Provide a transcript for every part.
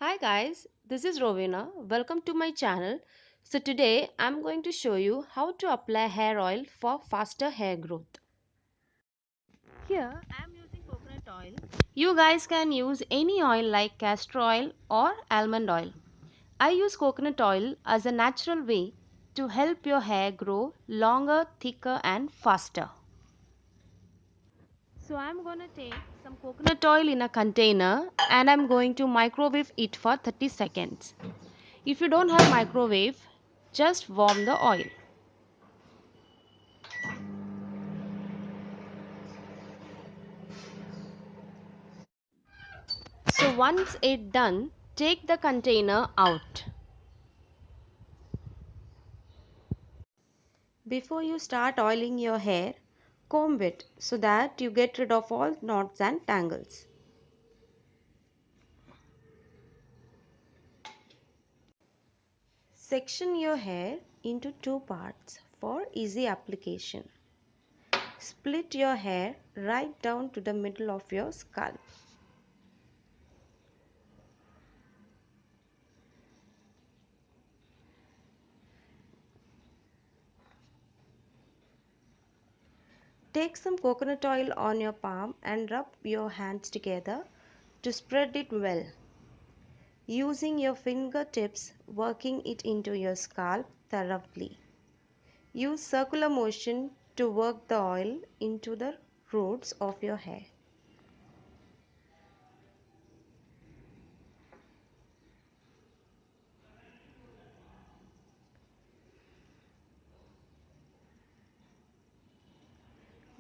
Hi guys, this is Rowena. Welcome to my channel. So today I'm going to show you how to apply hair oil for faster hair growth. Here I am using coconut oil. You guys can use any oil like castor oil or almond oil. I use coconut oil as a natural way to help your hair grow longer, thicker and faster. So I'm going to take some coconut oil in a container and I'm going to microwave it for 30 seconds. If you don't have microwave, just warm the oil. So once it's done, take the container out. Before you start oiling your hair, comb it so that you get rid of all knots and tangles. Section your hair into two parts for easy application. Split your hair right down to the middle of your scalp. Take some coconut oil on your palm and rub your hands together to spread it well. Using your fingertips, working it into your scalp thoroughly. Use circular motion to work the oil into the roots of your hair.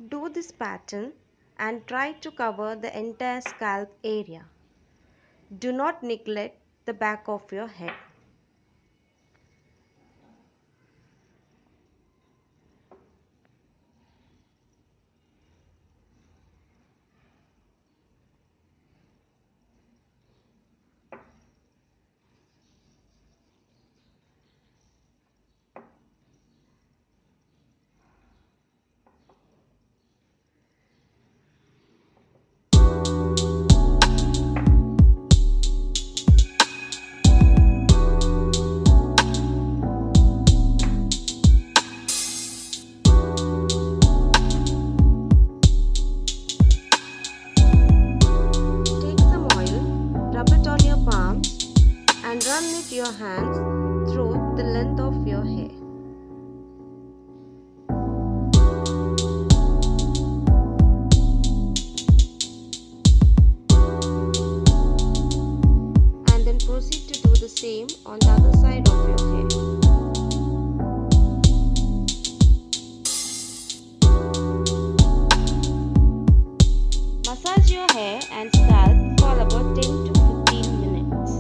Do this pattern and try to cover the entire scalp area. Do not neglect the back of your head. Take some oil, rub it on your palms and run it your hands through the length of your hair. And then proceed to do the same on the other side of your hair. Massage your hair and scalp for about 10 to 15 minutes.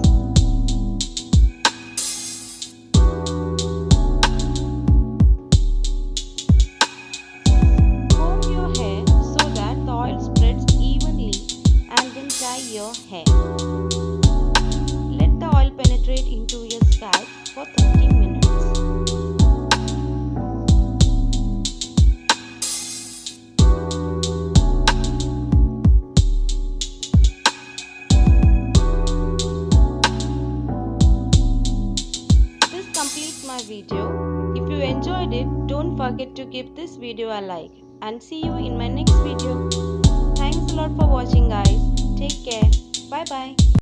Comb your hair so that the oil spreads evenly and then tie your hair. Let the oil penetrate into your scalp for 30 minutes. This completes my video. If you enjoyed it, don't forget to give this video a like and see you in my next video. Thanks a lot for watching guys. Take care. Bye bye.